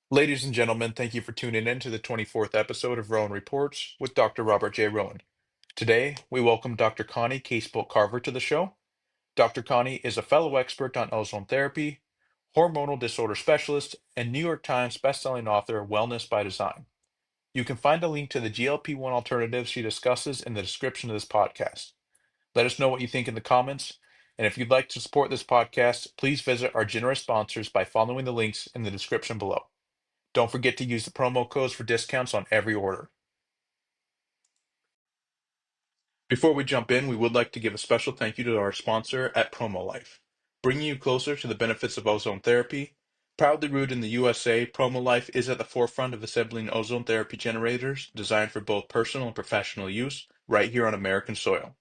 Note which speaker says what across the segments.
Speaker 1: Ladies and gentlemen, thank you for tuning in to the 24th episode of Rowen Reports with Dr. Robert J. Rowen. Today, we welcome Dr. Connie Casebolt Carver to the show. Dr. Connie is a fellow expert on ozone therapy, hormonal disorder specialist, and New York Times bestselling author of Wellness by Design. You can find a link to the GLP-1 alternatives she discusses in the description of this podcast. Let us know what you think in the comments, and if you'd like to support this podcast, please visit our generous sponsors by following the links in the description below. Don't forget to use the promo codes for discounts on every order. Before we jump in, we would like to give a special thank you to our sponsor at PROMOLIFE, bringing you closer to the benefits of ozone therapy. Proudly rooted in the USA, PROMOLIFE is at the forefront of assembling ozone therapy generators designed for both personal and professional use right here on American soil.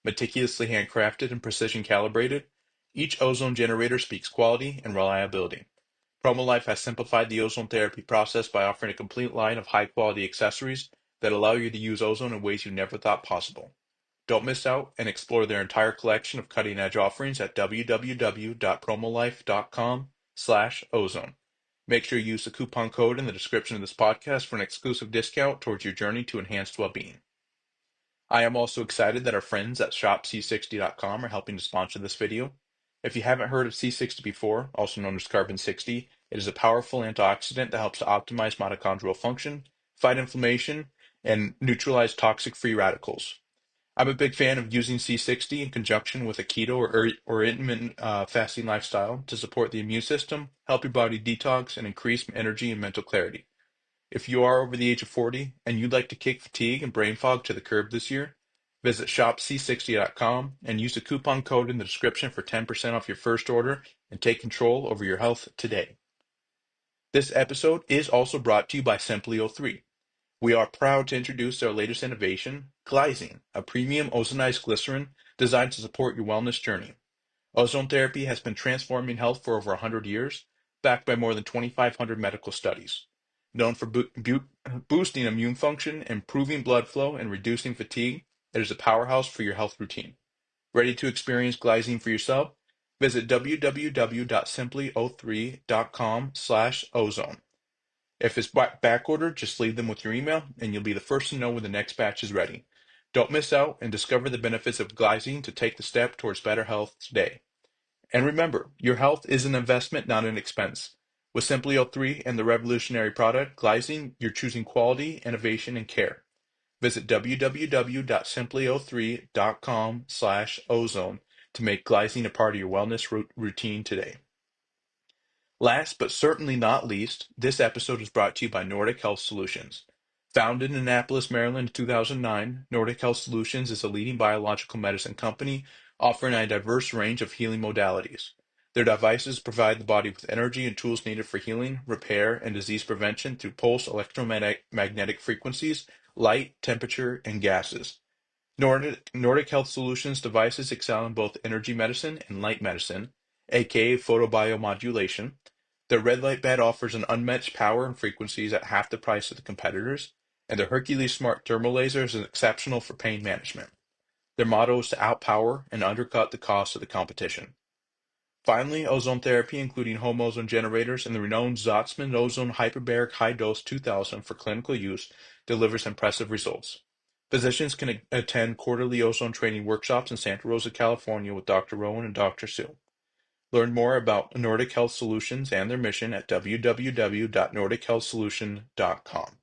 Speaker 1: Meticulously handcrafted and precision calibrated, each ozone generator speaks quality and reliability. PromoLife has simplified the ozone therapy process by offering a complete line of high-quality accessories that allow you to use ozone in ways you never thought possible. Don't miss out and explore their entire collection of cutting-edge offerings at www.promolife.com/ozone. Make sure you use the coupon code in the description of this podcast for an exclusive discount towards your journey to enhanced well-being. I am also excited that our friends at shopc60.com are helping to sponsor this video. If you haven't heard of C60 before, also known as carbon 60, it is a powerful antioxidant that helps to optimize mitochondrial function, fight inflammation, and neutralize toxic free radicals. I'm a big fan of using C60 in conjunction with a keto or intermittent fasting lifestyle to support the immune system, help your body detox, and increase energy and mental clarity. If you are over the age of 40 and you'd like to kick fatigue and brain fog to the curb this year, visit shopc60.com and use the coupon code in the description for 10% off your first order and take control over your health today. This episode is also brought to you by Simply03. We are proud to introduce our latest innovation, Glycine, a premium ozonized glycerin designed to support your wellness journey. Ozone therapy has been transforming health for over 100 years, backed by more than 2,500 medical studies. Known for boosting immune function, improving blood flow, and reducing fatigue, it is a powerhouse for your health routine. Ready to experience Glycine for yourself? Visit www.simply03.com/ozone. If it's backordered, just leave them with your email, and you'll be the first to know when the next batch is ready. Don't miss out and discover the benefits of Glycine to take the step towards better health today. And remember, your health is an investment, not an expense. With Simply 03 and the revolutionary product, Glycine, you're choosing quality, innovation, and care. Visit www.simply03.com/ozone to make Glycine a part of your wellness routine today. Last but certainly not least, this episode is brought to you by NORDIC Health Solutions. Founded in Annapolis, Maryland in 2009, NORDIC Health Solutions is a leading biological medicine company offering a diverse range of healing modalities. Their devices provide the body with energy and tools needed for healing, repair, and disease prevention through pulse electromagnetic frequencies, light, temperature, and gases. Nordic Health Solutions devices excel in both energy medicine and light medicine, aka photobiomodulation. Their red light bed offers an unmatched power and frequencies at half the price of the competitors, and their Hercules Smart Thermal Laser is exceptional for pain management. Their motto is to outpower and undercut the cost of the competition. Finally, ozone therapy, including home ozone generators and the renowned Zotzman Ozone Hyperbaric High Dose 2000 for clinical use, delivers impressive results. Physicians can attend quarterly ozone training workshops in Santa Rosa, California with Dr. Rowen and Dr. Sue. Learn more about Nordic Health Solutions and their mission at www.nordichealthsolution.com.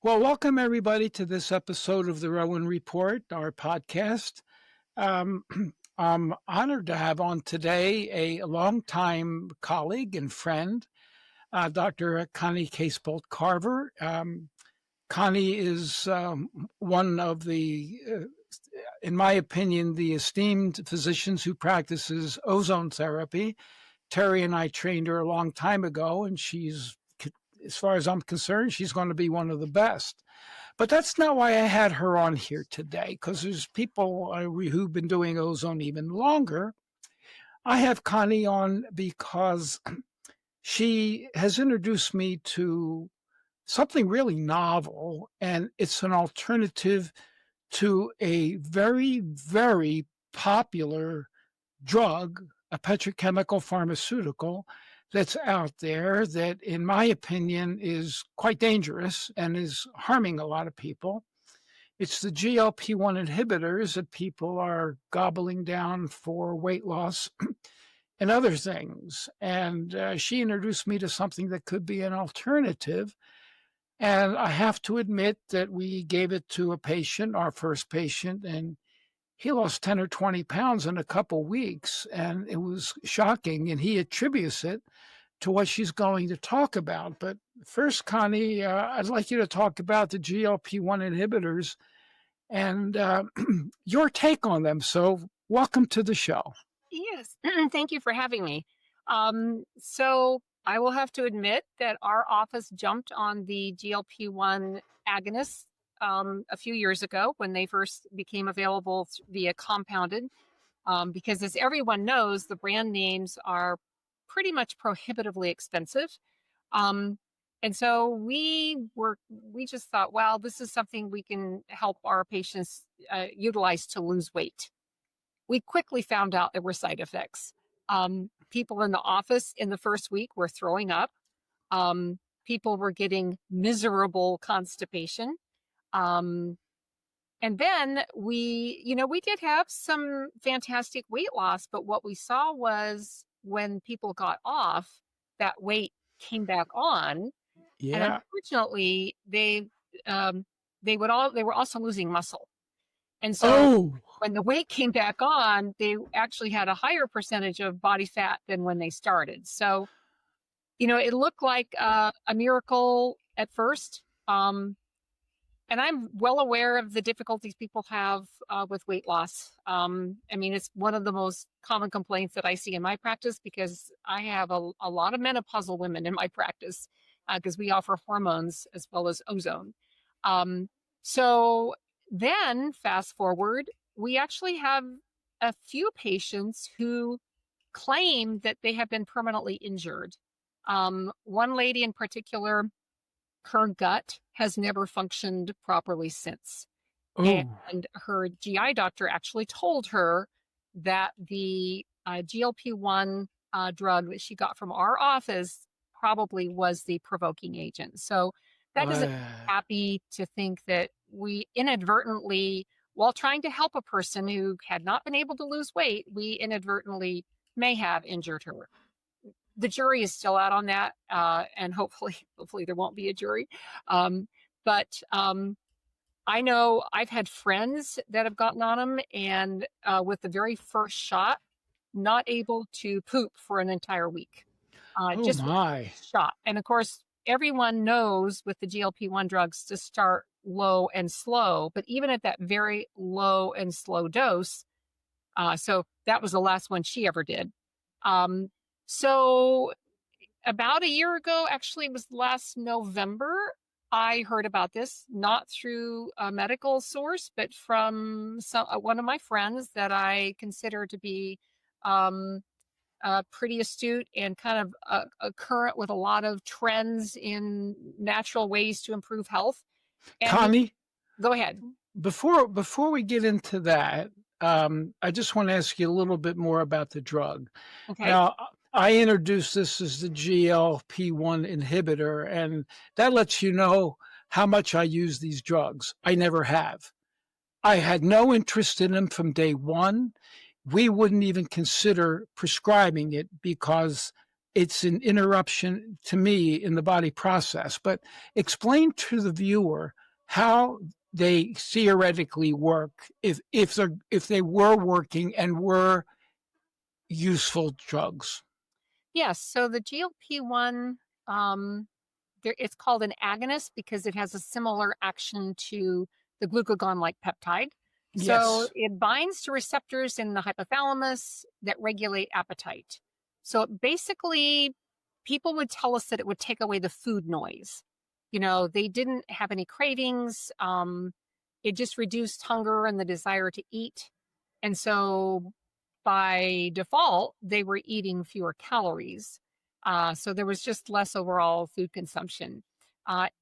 Speaker 2: Well, welcome everybody to this episode of the Rowen Report, our podcast. I'm honored to have on today a longtime colleague and friend, Dr. Connie Casebolt Carver. Connie is one of the, in my opinion, the esteemed physicians who practices ozone therapy. Terry and I trained her a long time ago, and she's, as far as I'm concerned, she's going to be one of the best. But that's not why I had her on here today, because there's people who've been doing ozone even longer. I have Connie on because she has introduced me to something really novel, and it's an alternative to a very, very popular drug a petrochemical pharmaceutical that's out there that, in my opinion, is quite dangerous and is harming a lot of people. It's the GLP-1 inhibitors that people are gobbling down for weight loss and other things. And she introduced me to something that could be an alternative. And I have to admit that we gave it to a patient, our first patient, and he lost 10 or 20 pounds in a couple weeks. And it was shocking. And he attributes it to what she's going to talk about. But first, Connie, I'd like you to talk about the GLP-1 inhibitors and your take on them. So welcome to the show.
Speaker 3: Yes, thank you for having me. So I will have to admit that our office jumped on the GLP-1 agonists a few years ago when they first became available via compounded, because as everyone knows, the brand names are pretty much prohibitively expensive. And so we just thought, well, this is something we can help our patients utilize to lose weight. We quickly found out there were side effects. People in the office in the first week were throwing up. People were getting miserable constipation. And then we did have some fantastic weight loss, but what we saw was when people got off, that weight came back on.
Speaker 2: Yeah.
Speaker 3: And unfortunately, they were also losing muscle. And so when the weight came back on, they actually had a higher percentage of body fat than when they started. So, it looked like a miracle at first. And I'm well aware of the difficulties people have with weight loss. It's one of the most common complaints that I see in my practice because I have a lot of menopausal women in my practice because we offer hormones as well as ozone. So then fast forward, we actually have a few patients who claim that they have been permanently injured. One lady in particular, her gut has never functioned properly since. And her GI doctor actually told her that the GLP-1 drug that she got from our office probably was the provoking agent. So that doesn't make me happy to think that we inadvertently, while trying to help a person who had not been able to lose weight, we inadvertently may have injured her. The jury is still out on that, and hopefully there won't be a jury. But I know I've had friends that have gotten on them, and with the very first shot, not able to poop for an entire week. Just my shot. And of course, everyone knows with the GLP-1 drugs to start low and slow, but even at that very low and slow dose, so that was the last one she ever did. So about a year ago, actually it was last November, I heard about this, not through a medical source, but from one of my friends that I consider to be pretty astute and kind of current with a lot of trends in natural ways to improve health. And
Speaker 2: Connie,
Speaker 3: go ahead.
Speaker 2: Before we get into that, I just want to ask you a little bit more about the drug.
Speaker 3: Okay.
Speaker 2: Now, I introduced this as the GLP-1 inhibitor, and that lets you know how much I use these drugs. I never have. I had no interest in them from day one. We wouldn't even consider prescribing it because it's an interruption to me in the body process. But explain to the viewer how they theoretically work if they were working and were useful drugs.
Speaker 3: Yes. So the GLP-1, it's called an agonist because it has a similar action to the glucagon-like peptide. So
Speaker 2: Yes.
Speaker 3: it binds to receptors in the hypothalamus that regulate appetite. So basically, people would tell us that it would take away the food noise. They didn't have any cravings. It just reduced hunger and the desire to eat. And so by default, they were eating fewer calories. So there was just less overall food consumption.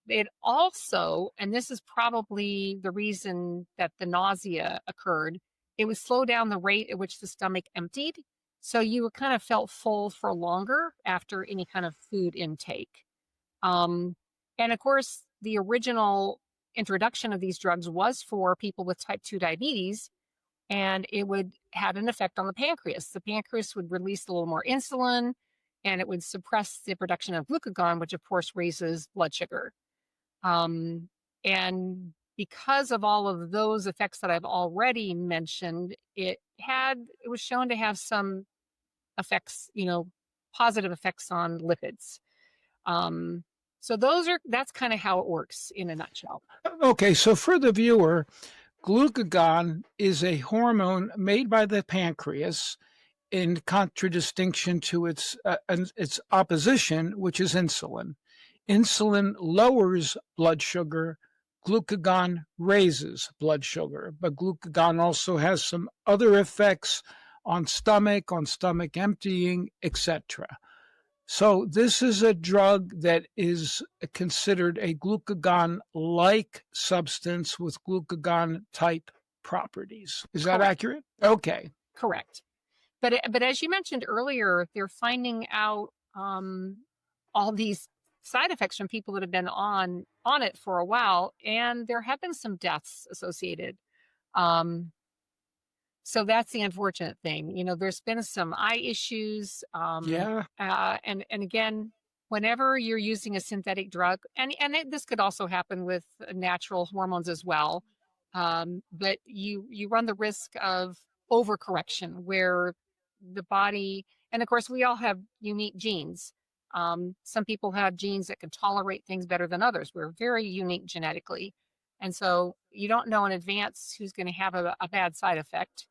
Speaker 3: It also, and this is probably the reason that the nausea occurred, it would slow down the rate at which the stomach emptied. So you kind of felt full for longer after any kind of food intake. And of course, the original introduction of these drugs was for people with type 2 diabetes, and it would have an effect on the pancreas. The pancreas would release a little more insulin, and it would suppress the production of glucagon, which of course raises blood sugar. And because of all of those effects that I've already mentioned, it was shown to have some effects, positive effects on lipids. So that's kind of how it works in a nutshell.
Speaker 2: Okay, so for the viewer, glucagon is a hormone made by the pancreas in contradistinction to its opposition, which is insulin. Insulin lowers blood sugar. Glucagon raises blood sugar, but glucagon also has some other effects on stomach emptying, etc. So this is a drug that is considered a glucagon-like substance with glucagon-type properties. Is that accurate? Okay.
Speaker 3: Correct. But as you mentioned earlier, they're finding out all these side effects from people that have been on it for a while, and there have been some deaths associated. So that's the unfortunate thing. There's been some eye issues. And again, whenever you're using a synthetic drug, this could also happen with natural hormones as well, but you run the risk of overcorrection where the body, and of course we all have unique genes. Some people have genes that can tolerate things better than others. We're very unique genetically. And so you don't know in advance who's going to have a bad side effect.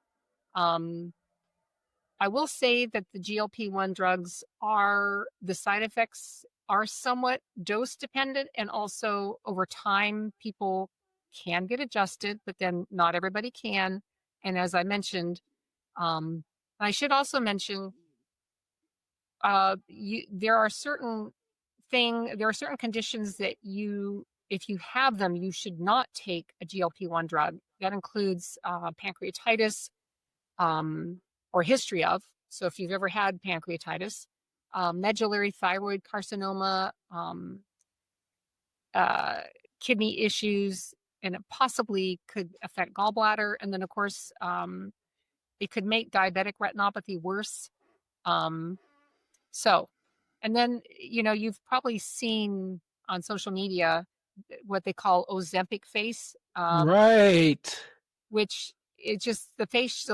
Speaker 3: I will say that the GLP-1 drugs the side effects are somewhat dose dependent, and also over time people can get adjusted, but then not everybody can. And as I mentioned, I should also mention there are certain conditions that if you have them, you should not take a GLP-1 drug. That includes pancreatitis, or history of. So if you've ever had pancreatitis, medullary thyroid carcinoma, kidney issues, and it possibly could affect gallbladder. And then of course, it could make diabetic retinopathy worse. And then, you've probably seen on social media what they call Ozempic face.
Speaker 2: Right.
Speaker 3: Which it's just the face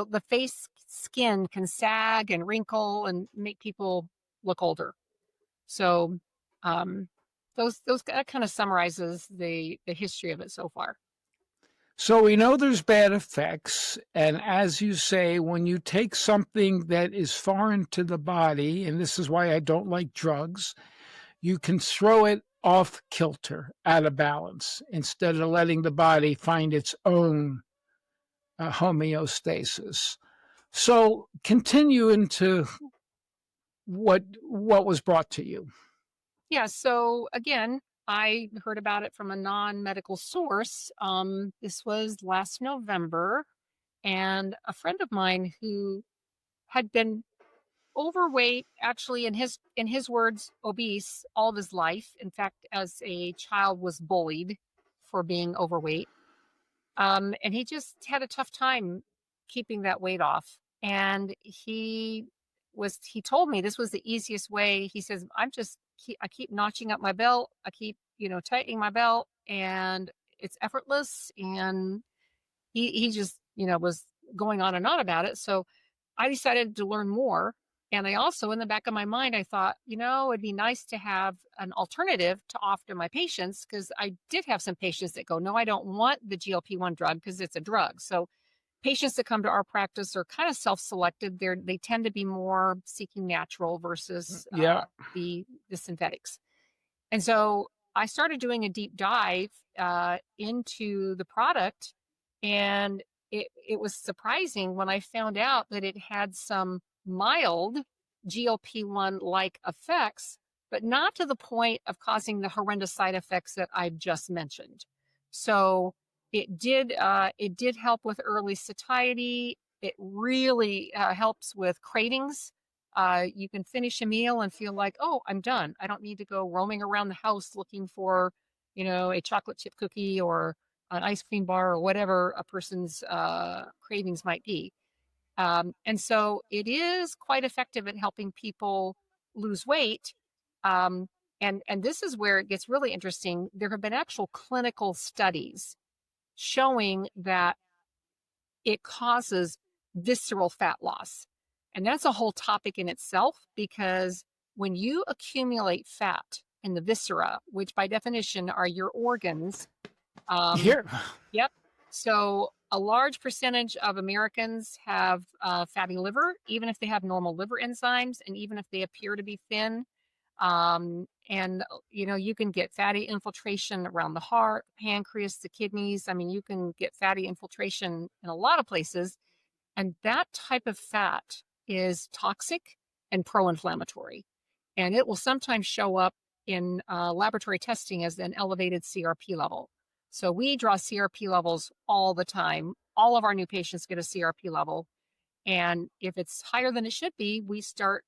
Speaker 3: skin can sag and wrinkle and make people look older. So that kind of summarizes the history of it so far.
Speaker 2: So we know there's bad effects, and as you say, when you take something that is foreign to the body, and this is why I don't like drugs, you can throw it off kilter, out of balance, instead of letting the body find its own homeostasis. So continue into what was brought to you.
Speaker 3: Yeah. So again, I heard about it from a non-medical source. This was last November, and a friend of mine who had been overweight, actually in his words, obese all of his life. In fact, as a child was bullied for being overweight. And he just had a tough time keeping that weight off. And he told me this was the easiest way. He says, I keep notching up my belt. I keep, tightening my belt, and it's effortless. And he just, was going on and on about it. So I decided to learn more. And I also, in the back of my mind, I thought, it'd be nice to have an alternative to offer my patients, because I did have some patients that go, no, I don't want the GLP-1 drug because it's a drug. So patients that come to our practice are kind of self-selected. They tend to be more seeking natural versus the synthetics. And so I started doing a deep dive into the product, and it was surprising when I found out that it had some mild GLP-1 like effects, but not to the point of causing the horrendous side effects that I've just mentioned. So it did help with early satiety. It really helps with cravings. You can finish a meal and feel like, oh, I'm done. I don't need to go roaming around the house looking for, a chocolate chip cookie or an ice cream bar or whatever a person's cravings might be. And so it is quite effective at helping people lose weight. And this is where it gets really interesting. There have been actual clinical studies showing that it causes visceral fat loss. And that's a whole topic in itself, because when you accumulate fat in the viscera, which by definition are your organs.
Speaker 2: Here.
Speaker 3: Yep. So a large percentage of Americans have fatty liver, even if they have normal liver enzymes and even if they appear to be thin. And you can get fatty infiltration around the heart, pancreas, the kidneys. I mean, you can get fatty infiltration in a lot of places. And that type of fat is toxic and pro-inflammatory. And it will sometimes show up in laboratory testing as an elevated CRP level. So we draw CRP levels all the time. All of our new patients get a CRP level. And if it's higher than it should be, we start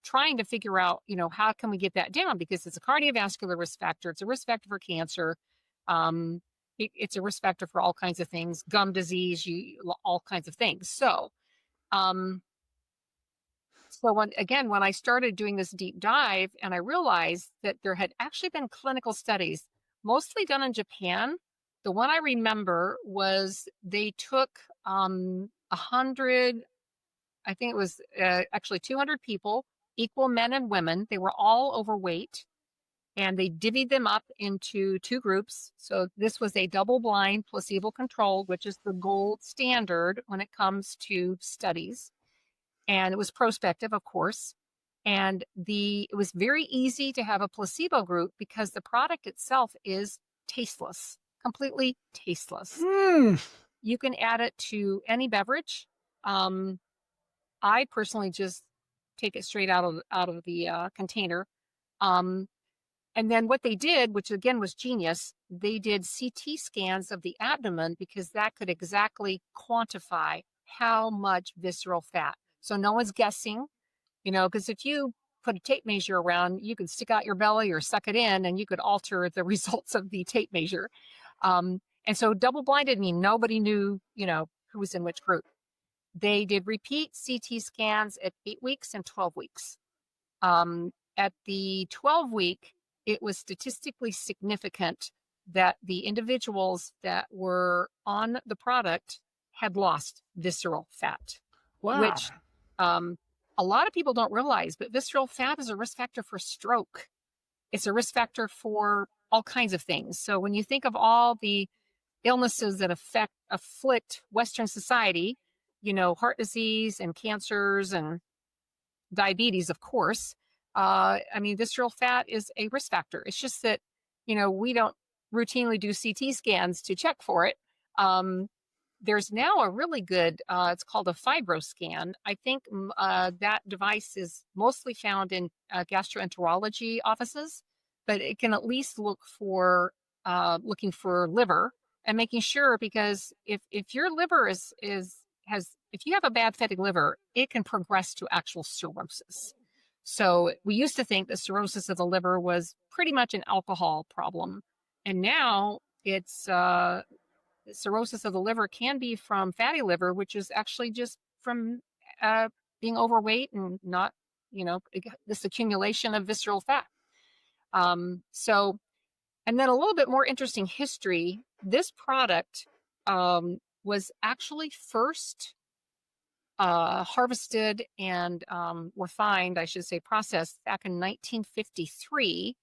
Speaker 3: trying to figure out, how can we get that down? Because it's a cardiovascular risk factor. It's a risk factor for cancer. It's a risk factor for all kinds of things, gum disease, all kinds of things. So when I started doing this deep dive and I realized that there had actually been clinical studies, mostly done in Japan. The one I remember was they took 100, I think it was actually 200 people, equal men and women. They were all overweight, and they divvied them up into two groups. So this was a double-blind, placebo-controlled, which is the gold standard when it comes to studies. And it was prospective, of course. And it was very easy to have a placebo group because the product itself is tasteless, completely tasteless. You can add it to any beverage. I personally just take it straight out of the container. And then what they did, which again was genius, they did CT scans of the abdomen because that could exactly quantify how much visceral fat. So no one's guessing, because if you put a tape measure around, you could stick out your belly or suck it in and you could alter the results of the tape measure. And so double blinded mean nobody knew, who was in which group. They did repeat CT scans at 8 weeks and 12 weeks. At the 12-week, it was statistically significant that the individuals that were on the product had lost visceral fat.
Speaker 2: Wow.
Speaker 3: Which a lot of people don't realize, but visceral fat is a risk factor for stroke. It's a risk factor for all kinds of things. So when you think of all the illnesses that afflict Western society, heart disease and cancers and diabetes, of course, visceral fat is a risk factor. It's just that, we don't routinely do CT scans to check for it. There's now a really good, it's called a fibroscan. I think that device is mostly found in gastroenterology offices, but it can at least look for looking for liver and making sure, because if your liver if you have a bad fatty liver, it can progress to actual cirrhosis. So we used to think that cirrhosis of the liver was pretty much an alcohol problem. And now it's cirrhosis of the liver can be from fatty liver, which is actually just from being overweight and not, this accumulation of visceral fat. And then a little bit more interesting history. This product was actually first harvested and refined, I should say, processed back in 1953.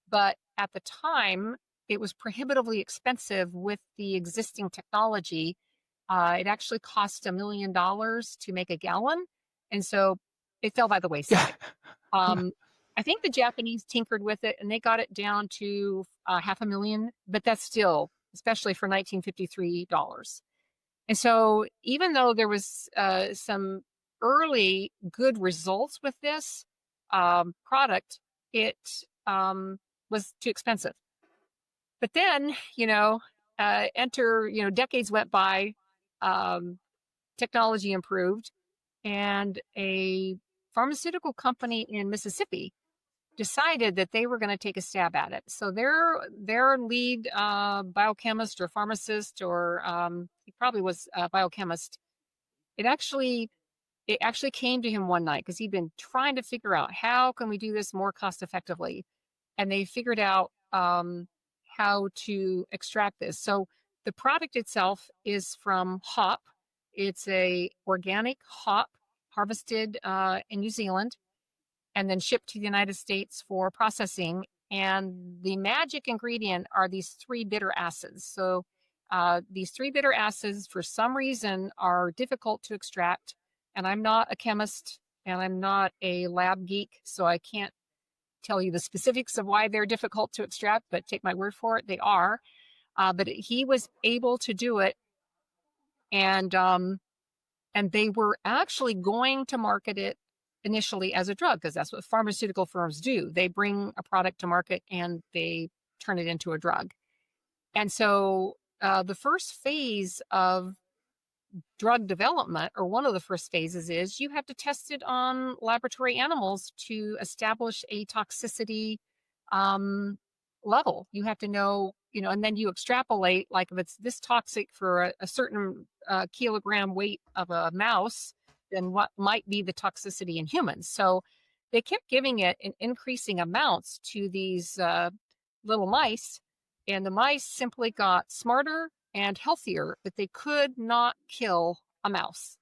Speaker 3: But at the time, it was prohibitively expensive with the existing technology. It actually cost $1 million to make a gallon. And so it fell by the wayside. I think the Japanese tinkered with it and they got it down to $500,000, but that's still, especially for 1953 dollars. And so even though there was some early good results with this product, it was too expensive. But then, decades went by. technology improved, and a pharmaceutical company in Mississippi decided that they were going to take a stab at it. So their lead biochemist or pharmacist, or he probably was a biochemist, it actually came to him one night because he'd been trying to figure out how can we do this more cost effectively. And they figured out how to extract this. So the product itself is from hop. It's a organic hop harvested in New Zealand and then shipped to the United States for processing. And the magic ingredient are these 3 bitter acids. So these 3 bitter acids, for some reason, are difficult to extract. And I'm not a chemist and I'm not a lab geek, so I can't tell you the specifics of why they're difficult to extract, but take my word for it, they are. But he was able to do it. And they were actually going to market it initially as a drug, because that's what pharmaceutical firms do. They bring a product to market and they turn it into a drug. And so the first phase of drug development, or one of the first phases, is you have to test it on laboratory animals to establish a toxicity level. You have to know, and then you extrapolate, like if it's this toxic for a certain kilogram weight of a mouse, then what might be the toxicity in humans. So they kept giving it in increasing amounts to these little mice, and the mice simply got smarter and healthier, but they could not kill a mouse,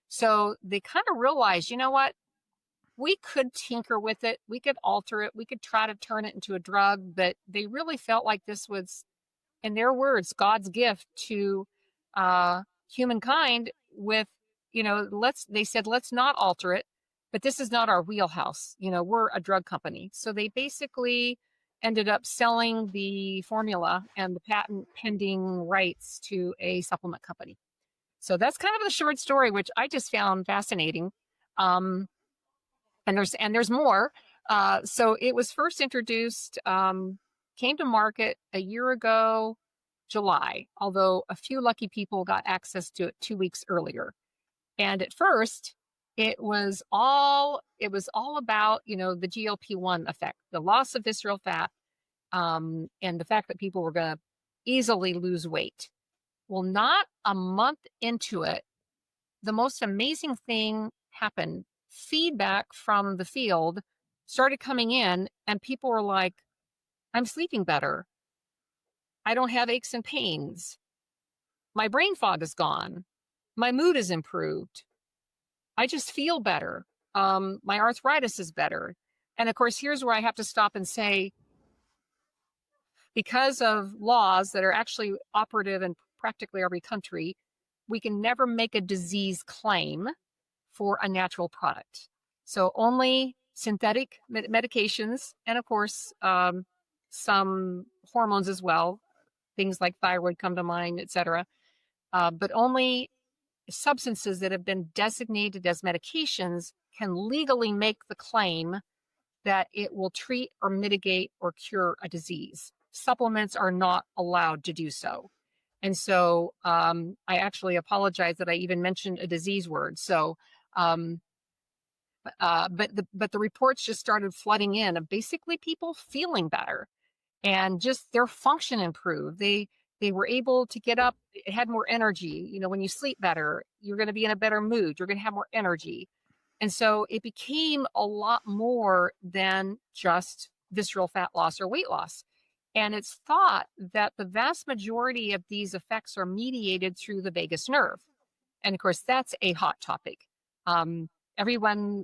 Speaker 3: So they kind of realized, you know what? We could tinker with it. We could alter it. We could try to turn it into a drug, but they really felt like this was, in their words, God's gift to humankind with, they said, let's not alter it, but this is not our wheelhouse. We're a drug company. So they basically ended up selling the formula and the patent pending rights to a supplement company. So that's kind of the short story, which I just found fascinating. And there's more. So it was first introduced, came to market a year ago, July, although a few lucky people got access to it 2 weeks earlier. And at first, it was all about, the GLP-1 effect, the loss of visceral fat, and the fact that people were going to easily lose weight. Well, not a month into it, the most amazing thing happened. Feedback from the field started coming in, and people were like, I'm sleeping better. I don't have aches and pains. My brain fog is gone. My mood is improved. I just feel better. My arthritis is better. And of course, here's where I have to stop and say, because of laws that are actually operative in practically every country, we can never make a disease claim for a natural product. So only synthetic medications, and of course, some hormones as well, things like thyroid come to mind, etc. But only substances that have been designated as medications can legally make the claim that it will treat or mitigate or cure a disease. Supplements are not allowed to do so. And so I actually apologize that I even mentioned a disease word. So, but the reports just started flooding in of basically people feeling better and just their function improved. They were able to get up, had more energy. When you sleep better, you're going to be in a better mood. You're going to have more energy. And so it became a lot more than just visceral fat loss or weight loss. And it's thought that the vast majority of these effects are mediated through the vagus nerve. And of course, that's a hot topic. Everyone,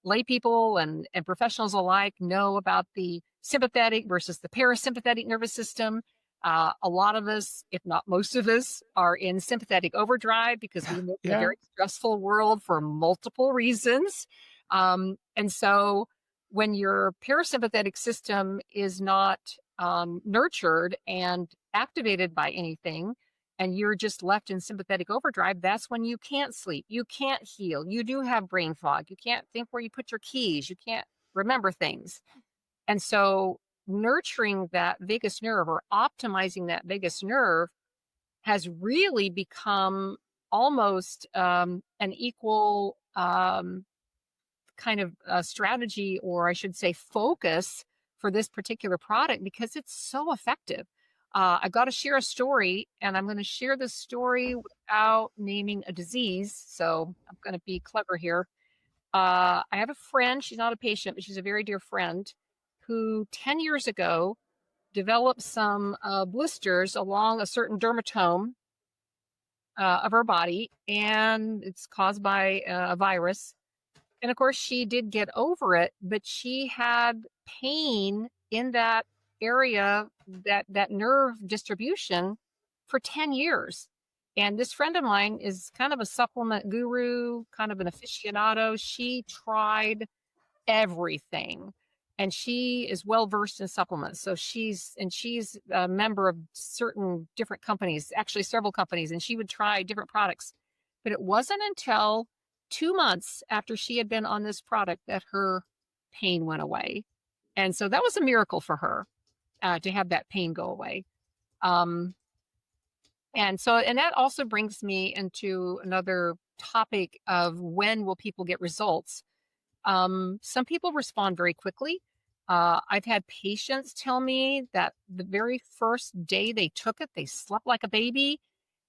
Speaker 3: lay people and professionals alike know about the sympathetic versus the parasympathetic nervous system. A lot of us, if not most of us, are in sympathetic overdrive because we live in a very stressful world for multiple reasons. And so when your parasympathetic system is not nurtured and activated by anything, and you're just left in sympathetic overdrive, that's when you can't sleep, you can't heal, you do have brain fog, you can't think where you put your keys, you can't remember things. And so nurturing that vagus nerve or optimizing that vagus nerve has really become almost an equal kind of strategy, or I should say focus, for this particular product because it's so effective. I've got to share a story, and I'm going to share this story without naming a disease. So I'm going to be clever here. I have a friend, she's not a patient, but she's a very dear friend, who 10 years ago developed some blisters along a certain dermatome of her body, and it's caused by a virus. And of course, she did get over it, but she had pain in that area, that nerve distribution, for 10 years. And this friend of mine is kind of a supplement guru, kind of an aficionado. She tried everything, and she is well versed in supplements. So she's a member of certain different companies, actually several companies, and she would try different products. But it wasn't until 2 months after she had been on this product that her pain went away. And so that was a miracle for her to have that pain go away. And that also brings me into another topic of when will people get results. Some people respond very quickly. I've had patients tell me that the very first day they took it, they slept like a baby.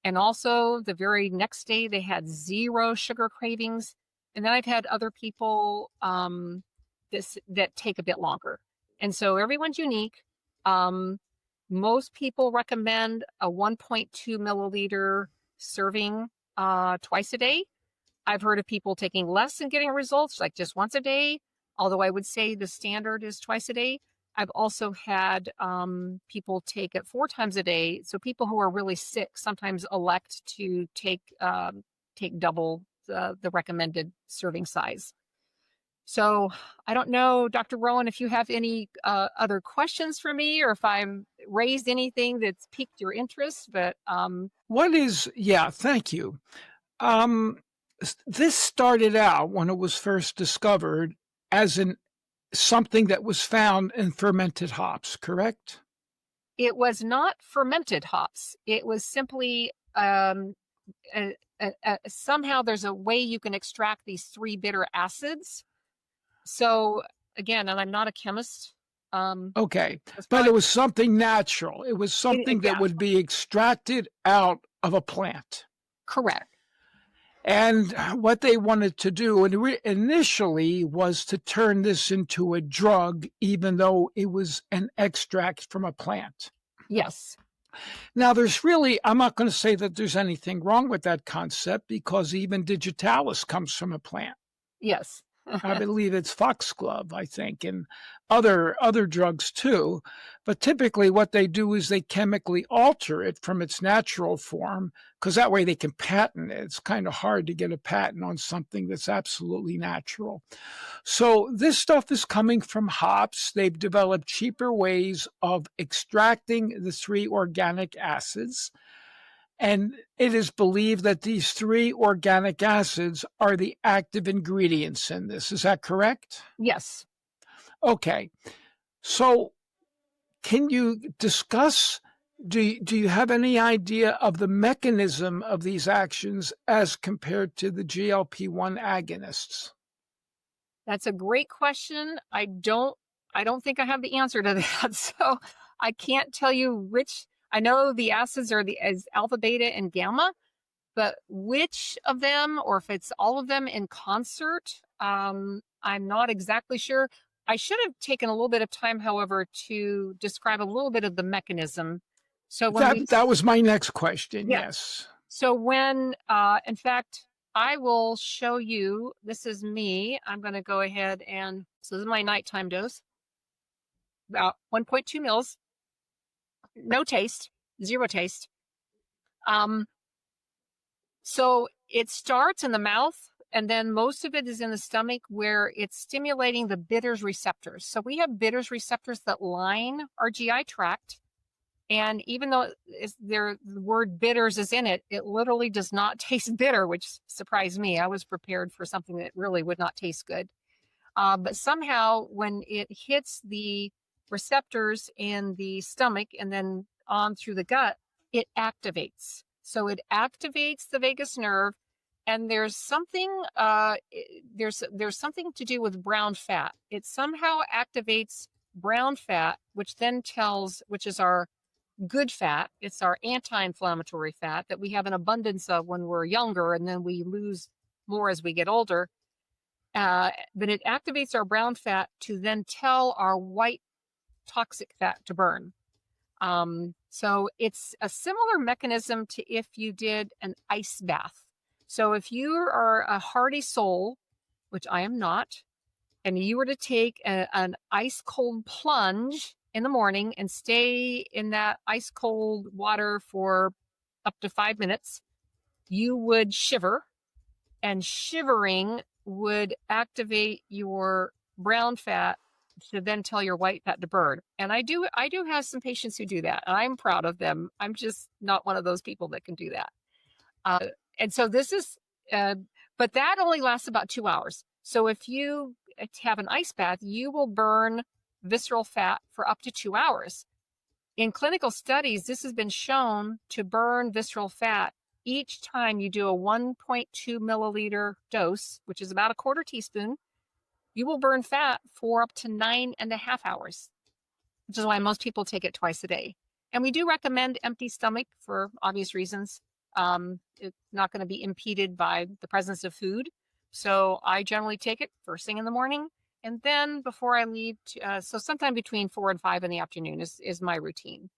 Speaker 3: And also the very next day they had zero sugar cravings. And then I've had other people that take a bit longer. And so everyone's unique. Most people recommend a 1.2 milliliter serving twice a day. I've heard of people taking less and getting results, like just once a day, although I would say the standard is twice a day. I've also had people take it 4 times a day. So people who are really sick sometimes elect to take double the recommended serving size. So I don't know, Dr. Rowen, if you have any other questions for me, or if I've raised anything that's piqued your interest. But
Speaker 2: thank you. This started out when it was first discovered as something that was found in fermented hops, correct?
Speaker 3: It was not fermented hops. It was simply somehow there's a way you can extract these 3 bitter acids. So again, and I'm not a chemist.
Speaker 2: Okay, but it was something natural. It was something that would be extracted out of a plant.
Speaker 3: Correct.
Speaker 2: And what they wanted to do initially was to turn this into a drug, even though it was an extract from a plant.
Speaker 3: Yes.
Speaker 2: Now, I'm not going to say that there's anything wrong with that concept, because even digitalis comes from a plant.
Speaker 3: Yes.
Speaker 2: I believe it's foxglove, I think, and other drugs too. But typically what they do is they chemically alter it from its natural form, because that way they can patent it. It's kind of hard to get a patent on something that's absolutely natural. So this stuff is coming from hops. They've developed cheaper ways of extracting the 3 organic acids. And it is believed that these 3 organic acids are the active ingredients in this. Is that correct?
Speaker 3: Yes.
Speaker 2: Okay. So can you discuss, do you have any idea of the mechanism of these actions as compared to the GLP-1 agonists?
Speaker 3: That's a great question. I don't think I have the answer to that. So I can't tell you which. I know the acids are as alpha, beta, and gamma, but which of them, or if it's all of them in concert, I'm not exactly sure. I should have taken a little bit of time, however, to describe a little bit of the mechanism. So
Speaker 2: that was my next question. Yeah. Yes.
Speaker 3: So when, in fact, I will show you. This is me. I'm going to go ahead and so this is my nighttime dose. About 1.2 mils. No taste, 0 taste. So it starts in the mouth, and then most of it is in the stomach, where it's stimulating the bitters receptors. So we have bitters receptors that line our GI tract. And even though the word bitters is in it, it literally does not taste bitter, which surprised me. I was prepared for something that really would not taste good. But somehow when it hits the receptors in the stomach and then on through the gut, it activates. So it activates the vagus nerve, and there's something there's something to do with brown fat. It somehow activates brown fat, which is our good fat. It's our anti-inflammatory fat that we have an abundance of when we're younger, and then we lose more as we get older. But it activates our brown fat to then tell our white toxic fat to burn. So it's a similar mechanism to if you did an ice bath. So if you are a hardy soul, which I am not, and you were to take an ice cold plunge in the morning and stay in that ice cold water for up to 5 minutes, you would shiver, and shivering would activate your brown fat to then tell your white fat to burn. And I do have some patients who do that, and I'm proud of them. I'm just not one of those people that can do that. And so this is, but that only lasts about 2 hours. So if you have an ice bath, you will burn visceral fat for up to 2 hours. In clinical studies, this has been shown to burn visceral fat each time you do a 1.2 milliliter dose, which is about a quarter teaspoon. You will burn fat for up to 9.5 hours, which is why most people take it twice a day. And we do recommend empty stomach for obvious reasons. It's not going to be impeded by the presence of food. So I generally take it first thing in the morning, and then before I leave, so sometime between 4 and 5 in the afternoon is my routine.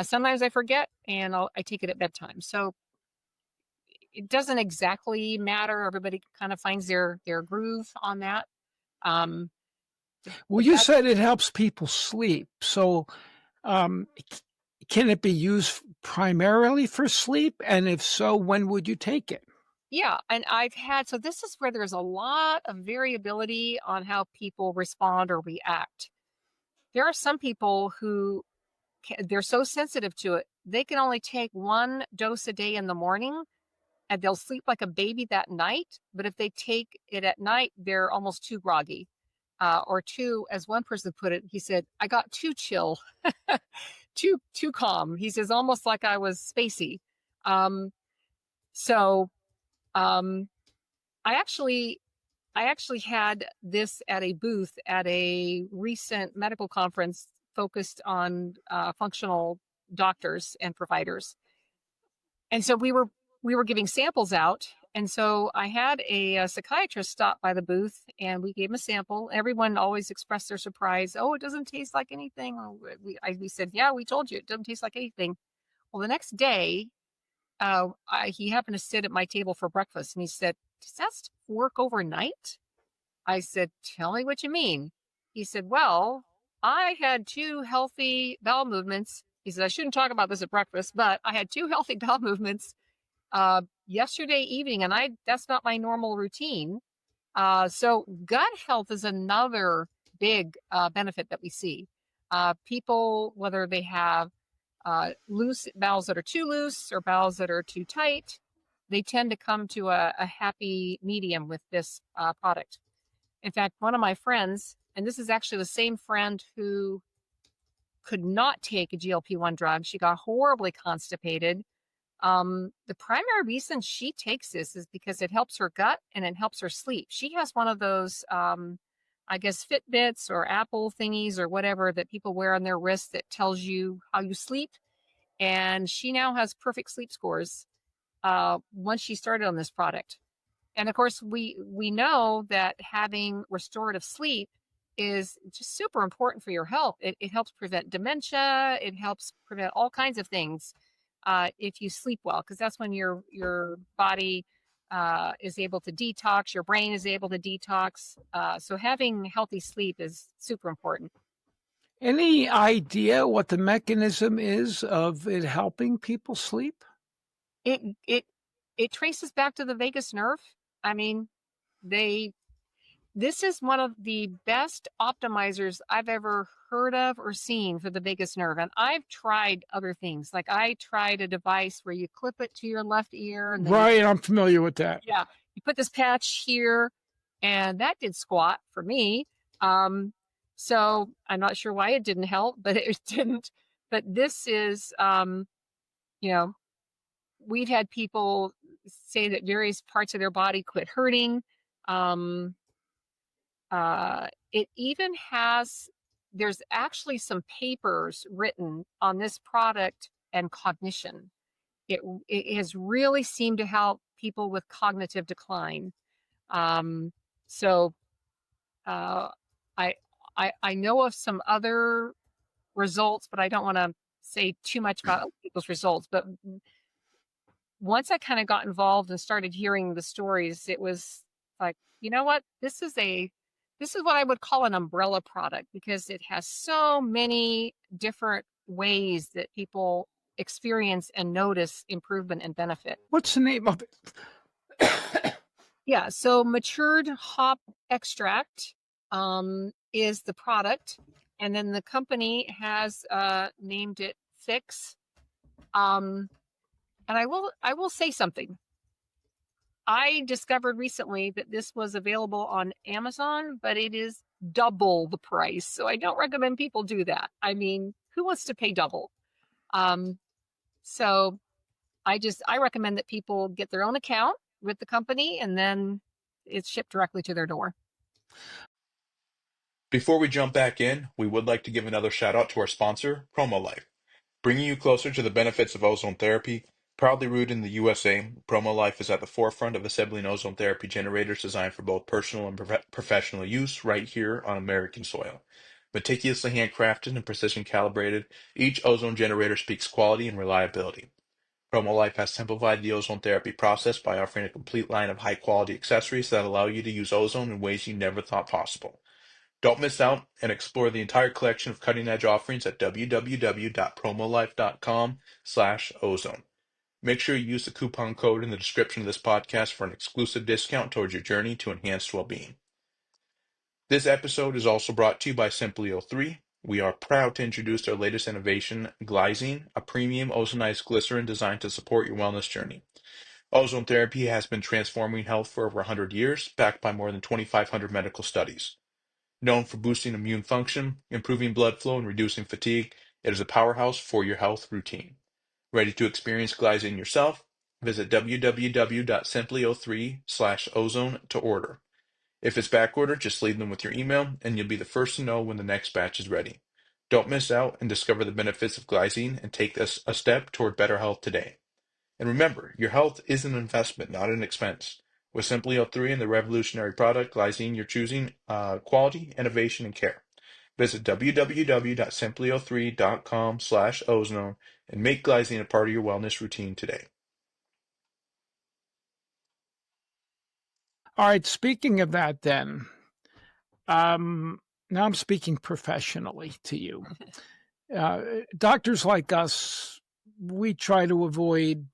Speaker 3: Sometimes I forget, and I take it at bedtime. So it doesn't exactly matter. Everybody kind of finds their groove on that.
Speaker 2: Well, you said it helps people sleep. So can it be used primarily for sleep? And if so, when would you take it?
Speaker 3: Yeah, and so this is where there's a lot of variability on how people respond or react. There are some people who they're so sensitive to it, they can only take 1 dose a day in the morning, and they'll sleep like a baby that night. But if they take it at night, they're almost too groggy. Or too, as one person put it, he said, I got too chill, too calm. He says, almost like I was spacey. I actually had this at a booth at a recent medical conference focused on functional doctors and providers. And so we were giving samples out. And so I had a psychiatrist stop by the booth, and we gave him a sample. Everyone always expressed their surprise. Oh, it doesn't taste like anything. Or we said, yeah, we told you it doesn't taste like anything. Well, the next day, he happened to sit at my table for breakfast, and he said, does that stuff work overnight? I said, tell me what you mean. He said, well, I had 2 healthy bowel movements. He said, I shouldn't talk about this at breakfast, but I had 2 healthy bowel movements yesterday evening, and that's not my normal routine. So gut health is another big benefit that we see. People, whether they have loose bowels that are too loose or bowels that are too tight, they tend to come to a happy medium with this product. In fact, one of my friends, and this is actually the same friend who could not take a GLP-1 drug, she got horribly constipated. The primary reason she takes this is because it helps her gut and it helps her sleep. She has one of those, I guess, Fitbits or Apple thingies or whatever that people wear on their wrists that tells you how you sleep. And she now has perfect sleep scores once she started on this product. And of course, we know that having restorative sleep is just super important for your health. It helps prevent dementia. It helps prevent all kinds of things if you sleep well, because that's when your body is able to detox, your brain is able to detox. So having healthy sleep is super important.
Speaker 2: Any idea what the mechanism is of it helping people sleep?
Speaker 3: It traces back to the vagus nerve. I mean, this is one of the best optimizers I've ever heard of or seen for the vagus nerve. And I've tried other things. Like I tried a device where you clip it to your left ear. And
Speaker 2: right, I'm familiar with that.
Speaker 3: Yeah. You put this patch here, and that did squat for me. So I'm not sure why it didn't help, but it didn't. But this is, we've had people say that various parts of their body quit hurting. It even has, there's actually some papers written on this product and cognition. It has really seemed to help people with cognitive decline. So I know of some other results, but I don't want to say too much about people's results. But once I kind of got involved and started hearing the stories, it was like, you know what, this is what I would call an umbrella product, because it has so many different ways that people experience and notice improvement and benefit.
Speaker 2: What's the name of it?
Speaker 3: Yeah, so matured hop extract is the product, and then the company has named it pHix. And I will say something. I discovered recently that this was available on Amazon, but it is double the price. So I don't recommend people do that. I mean, who wants to pay double? So I recommend that people get their own account with the company, and then it's shipped directly to their door.
Speaker 1: Before we jump back in, we would like to give another shout out to our sponsor, PROMOLIFE. Bringing you closer to the benefits of ozone therapy, proudly rooted in the USA, PROMOLIFE is at the forefront of assembling ozone therapy generators designed for both personal and professional use right here on American soil. Meticulously handcrafted and precision calibrated, each ozone generator speaks quality and reliability. PROMOLIFE has simplified the ozone therapy process by offering a complete line of high-quality accessories that allow you to use ozone in ways you never thought possible. Don't miss out and explore the entire collection of cutting-edge offerings at www.promolife.com/ozone. Make sure you use the coupon code in the description of this podcast for an exclusive discount towards your journey to enhanced well-being. This episode is also brought to you by Simply 03. We are proud to introduce our latest innovation, Glycine, a premium ozonized glycerin designed to support your wellness journey. Ozone therapy has been transforming health for over 100 years, backed by more than 2,500 medical studies. Known for boosting immune function, improving blood flow, and reducing fatigue, it is a powerhouse for your health routine. Ready to experience Glycine yourself? Visit www.simply03/ozone to order. If it's backordered, just leave them with your email, and you'll be the first to know when the next batch is ready. Don't miss out and discover the benefits of Glycine and take this a step toward better health today. And remember, your health is an investment, not an expense. With Simply 03 and the revolutionary product, Glycine, you're choosing quality, innovation, and care. Visit www.simply03.com/ozone and make Glycine a part of your wellness routine today.
Speaker 2: All right, speaking of that then, now I'm speaking professionally to you. Doctors like us, we try to avoid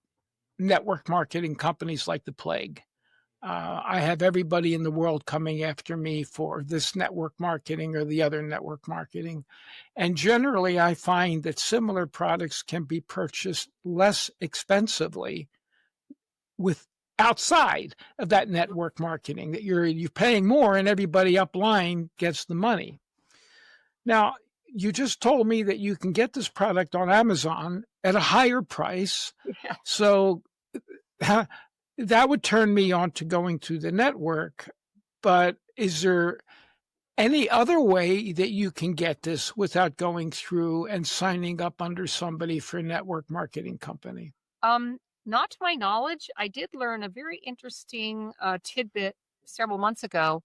Speaker 2: network marketing companies like the plague. I have everybody in the world coming after me for this network marketing or the other network marketing. And generally, I find that similar products can be purchased less expensively with outside of that network marketing, that you're paying more and everybody upline gets the money. Now, you just told me that you can get this product on Amazon at a higher price.
Speaker 3: Yeah.
Speaker 2: So that would turn me on to going to the network. But is there any other way that you can get this without going through and signing up under somebody for a network marketing company?
Speaker 3: Not to my knowledge. I did learn a very interesting tidbit several months ago.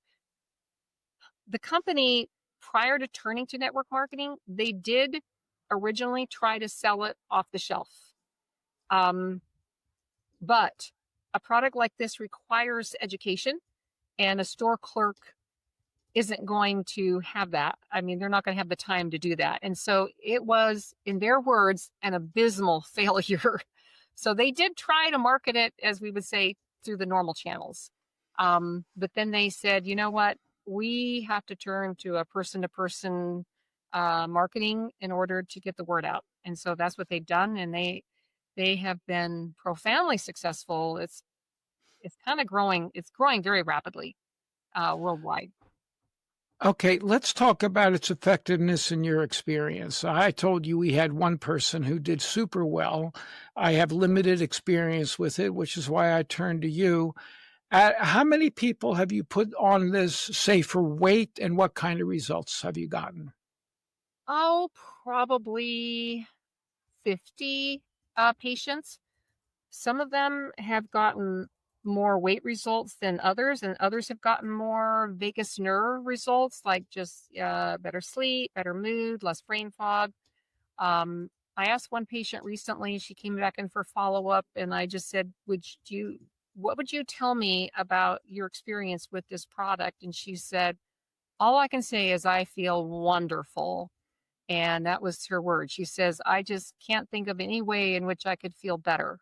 Speaker 3: The company, prior to turning to network marketing, they did originally try to sell it off the shelf. But a product like this requires education, and a store clerk isn't going to have that. I mean, they're not going to have the time to do that. And so it was, in their words, an abysmal failure. So they did try to market it, as we would say, through the normal channels. But then they said, you know what? We have to turn to a person-to-person marketing in order to get the word out. And so that's what they've done. And they have been profoundly successful. It's kind of growing. It's growing very rapidly worldwide.
Speaker 2: Okay, let's talk about its effectiveness in your experience. I told you we had one person who did super well. I have limited experience with it, which is why I turned to you. How many people have you put on this, say, for weight, and what kind of results have you gotten?
Speaker 3: Oh, probably 50 patients. Some of them have gotten more weight results than others, and others have gotten more vagus nerve results, like just better sleep, better mood, less brain fog. I asked one patient recently, she came back in for follow-up, and I just said, what would you tell me about your experience with this product? And she said, all I can say is I feel wonderful. And that was her word. She says, I just can't think of any way in which I could feel better.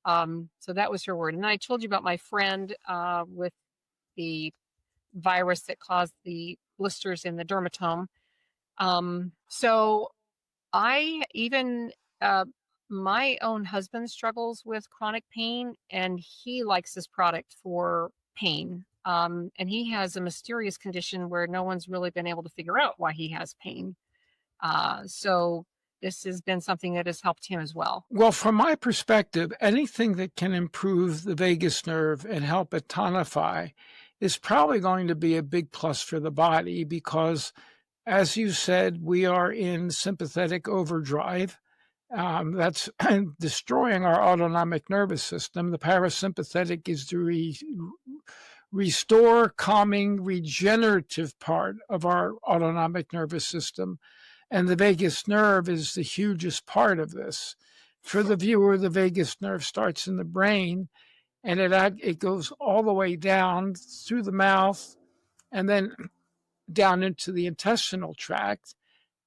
Speaker 3: So that was her word. And I told you about my friend with the virus that caused the blisters in the dermatome. So I even, my own husband struggles with chronic pain, and he likes this product for pain. And he has a mysterious condition where no one's really been able to figure out why he has pain. So this has been something that has helped him as well.
Speaker 2: Well, from my perspective, anything that can improve the vagus nerve and help it tonify is probably going to be a big plus for the body because, as you said, we are in sympathetic overdrive. That's destroying our autonomic nervous system. The parasympathetic is the restore, calming, regenerative part of our autonomic nervous system. And the vagus nerve is the hugest part of this. For the viewer, the vagus nerve starts in the brain, and it goes all the way down through the mouth and then down into the intestinal tract.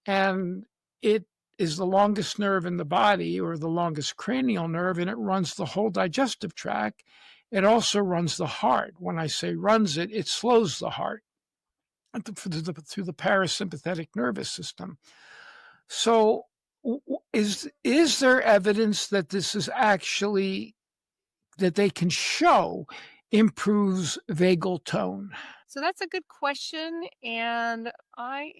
Speaker 2: And it is the longest nerve in the body, or the longest cranial nerve, and it runs the whole digestive tract. It also runs the heart. When I say runs it, it slows the heart through the parasympathetic nervous system. So is there evidence that this is actually, that they can show improves vagal tone?
Speaker 3: So that's a good question. And I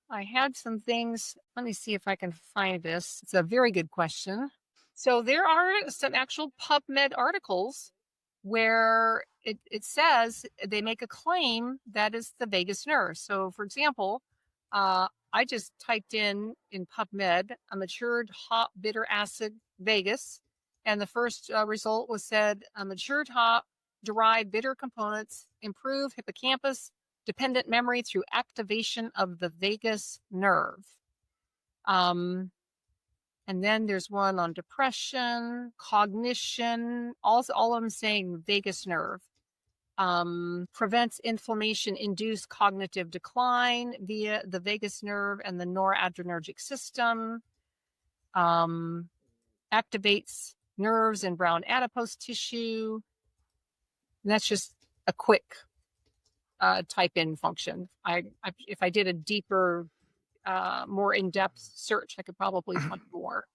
Speaker 3: had some things. Let me see if I can find this. It's a very good question. So there are some actual PubMed articles where it says they make a claim that is the vagus nerve. So for example, I just typed in PubMed a matured hop bitter acid vagus, and the first result was said a matured hop derived bitter components improve hippocampus dependent memory through activation of the vagus nerve. And then there's one on depression, cognition, all of them saying vagus nerve. Prevents inflammation-induced cognitive decline via the vagus nerve and the noradrenergic system. Activates nerves and brown adipose tissue. And that's just a quick type-in function. If I did a deeper, more in-depth search, I could probably find more.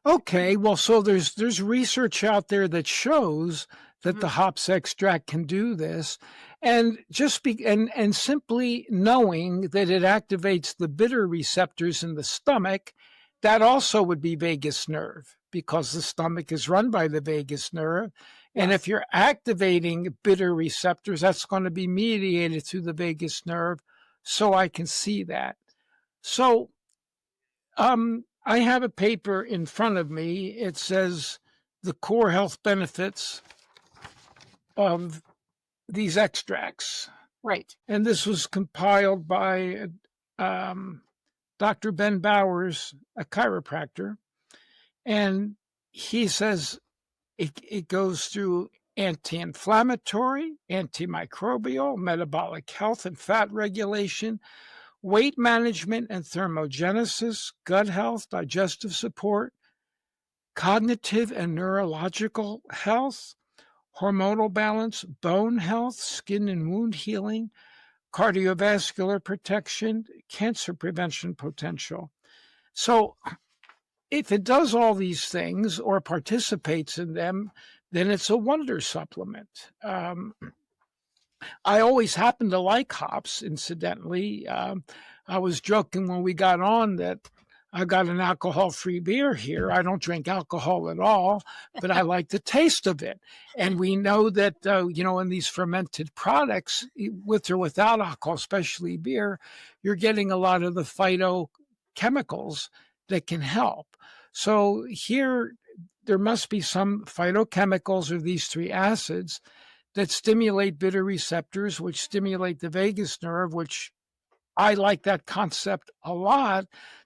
Speaker 2: Okay, well, so there's research out there that shows that the hops extract can do this, and and simply knowing that it activates the bitter receptors in the stomach, that also would be vagus nerve because the stomach is run by the vagus nerve. Yes. And if you're activating bitter receptors, that's going to be mediated through the vagus nerve. So I can see that. So, I have a paper in front of me. It says the core health benefits of these extracts.
Speaker 3: Right.
Speaker 2: And this was compiled by Dr. Ben Bowers, a chiropractor. And he says it goes through anti-inflammatory, antimicrobial, metabolic health and fat regulation, weight management and thermogenesis, gut health, digestive support, cognitive and neurological health, hormonal balance, bone health, skin and wound healing, cardiovascular protection, cancer prevention potential. So if it does all these things or participates in them, then it's a wonder supplement. I always happen to like hops, incidentally. I was joking when we got on that I got an alcohol-free beer here. I don't drink alcohol at all, but I like the taste of it. And we know that, in these fermented products, with or without alcohol, especially beer, you're getting a lot of the phytochemicals that can help. So here, there must be some phytochemicals, or these three acids, that stimulate bitter receptors, which stimulate the vagus nerve, which I like that concept a lot,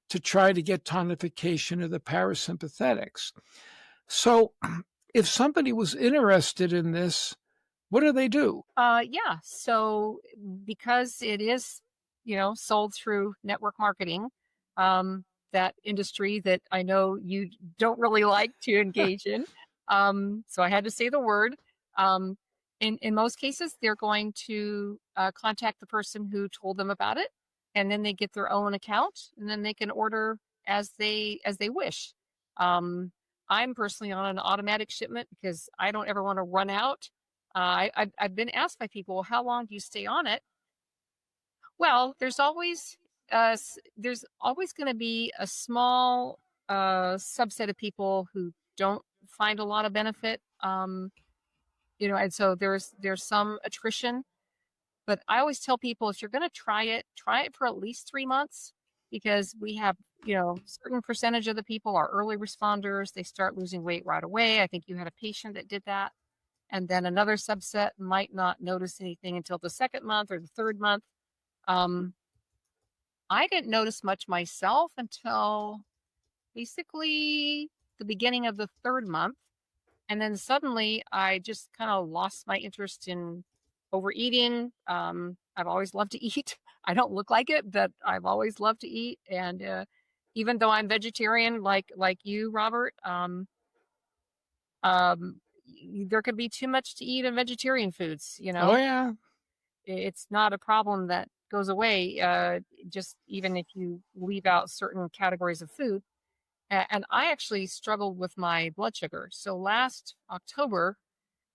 Speaker 2: to try to get tonification of the parasympathetics. So if somebody was interested in this, what do they do?
Speaker 3: Yeah. So because it is, sold through network marketing, that industry that I know you don't really like to engage in. So I had to say the word. In most cases, they're going to contact the person who told them about it, and then they get their own account, and then they can order as they wish. I'm personally on an automatic shipment because I don't ever want to run out. I've been asked by people, well, how long do you stay on it? Well, there's always going to be a small subset of people who don't find a lot of benefit. And so there's some attrition. But I always tell people, if you're going to try it for at least 3 months, because we have, certain percentage of the people are early responders. They start losing weight right away. I think you had a patient that did that. And then another subset might not notice anything until the second month or the third month. I didn't notice much myself until basically the beginning of the third month. And then suddenly I just kind of lost my interest in overeating. I've always loved to eat. I don't look like it, but I've always loved to eat. And even though I'm vegetarian, like you, Robert, there could be too much to eat in vegetarian foods.
Speaker 2: Oh yeah,
Speaker 3: it's not a problem that goes away. Just even if you leave out certain categories of food. And I actually struggled with my blood sugar. So last October,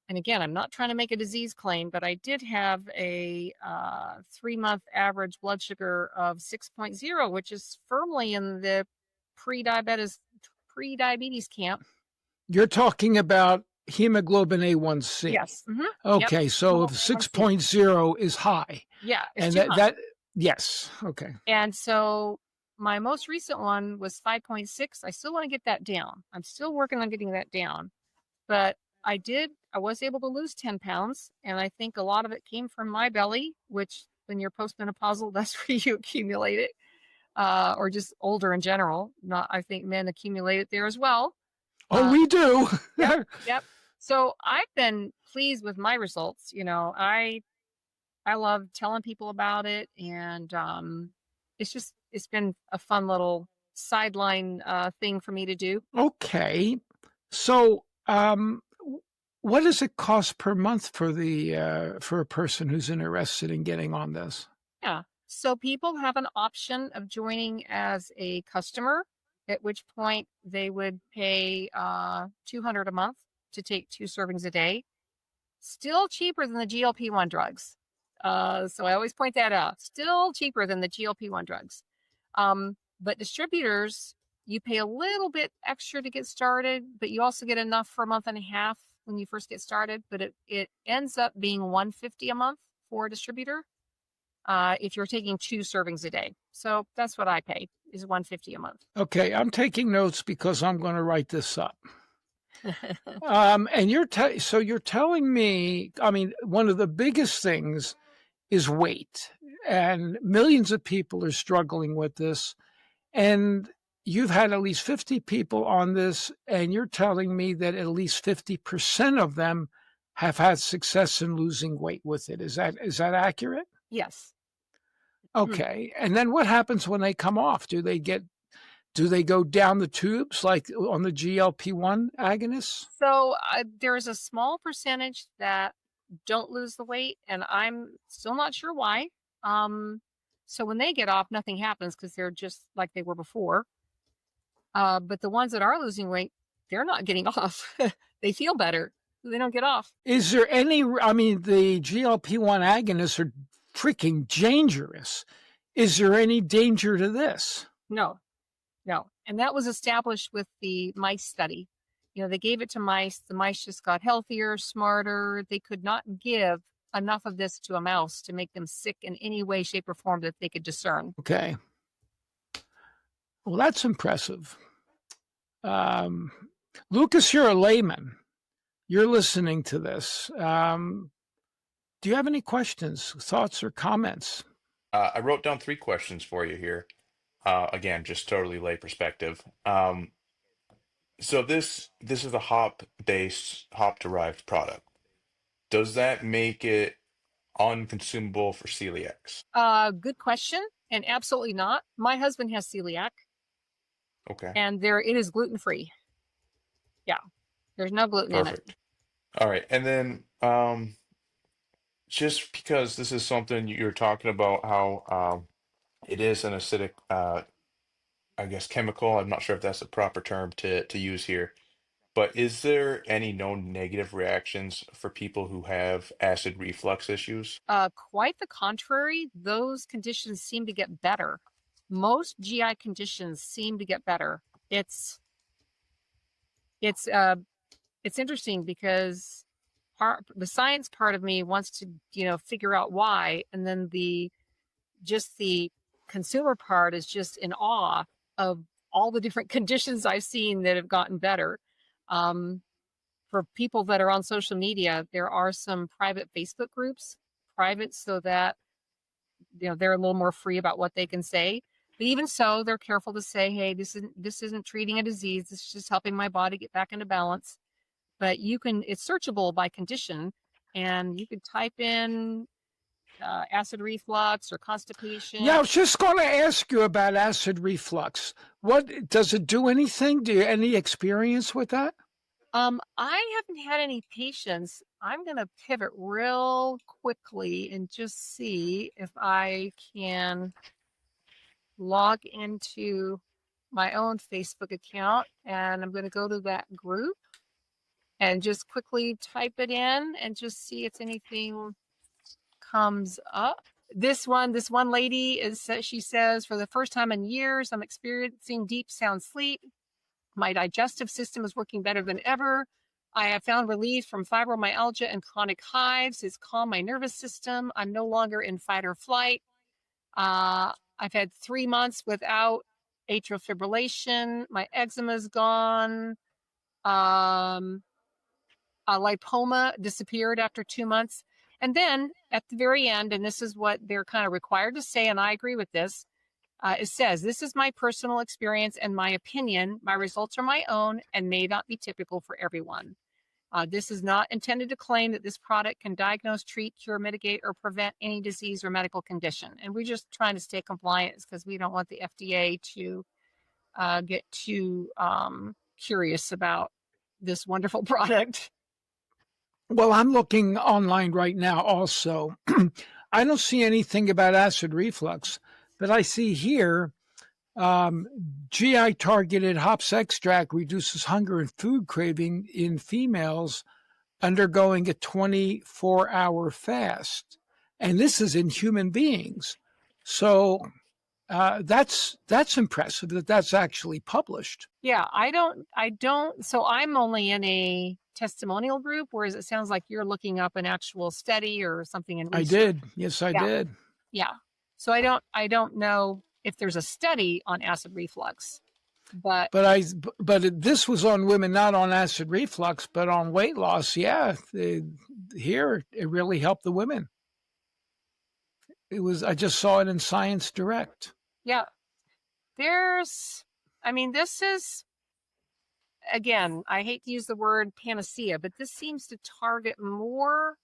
Speaker 3: and again, I'm not trying to make a disease claim, but I did have a 3-month average blood sugar of 6.0, which is firmly in the pre-diabetes camp.
Speaker 2: You're talking about hemoglobin A1C.
Speaker 3: Yes. Mm-hmm.
Speaker 2: Okay, yep. So if 6.0 is high.
Speaker 3: Yeah,
Speaker 2: and that yes. Okay.
Speaker 3: And so my most recent one was 5.6. I still want to get that down. I'm still working on getting that down, but I was able to lose 10 pounds. And I think a lot of it came from my belly, which when you're postmenopausal, that's where you accumulate it, or just older in general. I think men accumulate it there as well.
Speaker 2: Oh, we do.
Speaker 3: Yep. So I've been pleased with my results. I love telling people about it. And it's been a fun little sideline thing for me to do.
Speaker 2: Okay. So what does it cost per month for a person who's interested in getting on this?
Speaker 3: Yeah. So people have an option of joining as a customer, at which point they would pay $200 a month to take 2 servings a day. Still cheaper than the GLP-1 drugs. So I always point that out. Still cheaper than the GLP-1 drugs. But distributors, you pay a little bit extra to get started, but you also get enough for a month and a half when you first get started. But it ends up being $150 a month for a distributor if you're taking 2 servings a day. So that's what I pay, is $150 a month.
Speaker 2: Okay, I'm taking notes because I'm going to write this up. And you're telling me, I mean, one of the biggest things is weight, and millions of people are struggling with this. And you've had at least 50 people on this, and you're telling me that at least 50% of them have had success in losing weight with it. Is that accurate?
Speaker 3: Yes.
Speaker 2: Okay. And then what happens when they come off? Do they go down the tubes like on the GLP-1 agonists?
Speaker 3: So there's a small percentage that don't lose the weight, and I'm still not sure why. So when they get off, nothing happens because they're just like they were before. But the ones that are losing weight, they're not getting off. They feel better. They don't get off.
Speaker 2: Is there any, I mean, the GLP-1 agonists are freaking dangerous. Is there any danger to this?
Speaker 3: No. And that was established with the mice study. They gave it to mice. The mice just got healthier, smarter. They could not give enough of this to a mouse to make them sick in any way, shape, or form that they could discern.
Speaker 2: Okay. Well, that's impressive. Lucas, you're a layman. You're listening to this. Do you have any questions, thoughts, or comments?
Speaker 1: I wrote down 3 questions for you here. Again, just totally lay perspective. So this is a hop-based, hop-derived product. Does that make it unconsumable for celiacs?
Speaker 3: Good question, and absolutely not. My husband has celiac.
Speaker 1: Okay.
Speaker 3: And it is gluten-free. Yeah, there's no gluten in it.
Speaker 1: Perfect. All right. And then just because this is something you're talking about, how it is an acidic, I guess, chemical. I'm not sure if that's the proper term to use here. But is there any known negative reactions for people who have acid reflux issues?
Speaker 3: Quite the contrary. Those conditions seem to get better. Most GI conditions seem to get better. It's interesting because the science part of me wants to figure out why, and then the consumer part is just in awe of all the different conditions I've seen that have gotten better. For people that are on social media, there are some private Facebook groups, private so that they're a little more free about what they can say. But even so, they're careful to say, hey, this isn't treating a disease. This is just helping my body get back into balance. But it's searchable by condition, and you could type in acid reflux or constipation.
Speaker 2: Yeah, I was just going to ask you about acid reflux. What does it do? Anything? Do you any experience with that?
Speaker 3: I haven't had any patients. I'm going to pivot real quickly and just see if I can log into my own Facebook account, and I'm going to go to that group and just quickly type it in and just see if anything comes up. This one lady she says, for the first time in years, I'm experiencing deep sound sleep. My digestive system is working better than ever. I have found relief from fibromyalgia and chronic hives. It's calmed my nervous system. I'm no longer in fight or flight. I've had 3 months without atrial fibrillation. My eczema is gone. Lipoma disappeared after 2 months. And then at the very end, and this is what they're kind of required to say, and I agree with this, it says, this is my personal experience and my opinion. My results are my own and may not be typical for everyone. This is not intended to claim that this product can diagnose, treat, cure, mitigate, or prevent any disease or medical condition. And we're just trying to stay compliant because we don't want the FDA to get too curious about this wonderful product.
Speaker 2: Well, I'm looking online right now also. I don't see anything about acid reflux, but I see here GI-targeted hops extract reduces hunger and food craving in females undergoing a 24-hour fast. And this is in human beings. So that's impressive that that's actually published.
Speaker 3: Yeah, I don't. So I'm only in a testimonial group, whereas it sounds like you're looking up an actual study or something in research.
Speaker 2: I did. Yes, I did.
Speaker 3: Yeah. So I don't know if there's a study on acid reflux, but
Speaker 2: this was on women, not on acid reflux, but on weight loss. Yeah, here it really helped the women. I just saw it in Science Direct.
Speaker 3: Yeah, this is, again, I hate to use the word panacea, but this seems to target more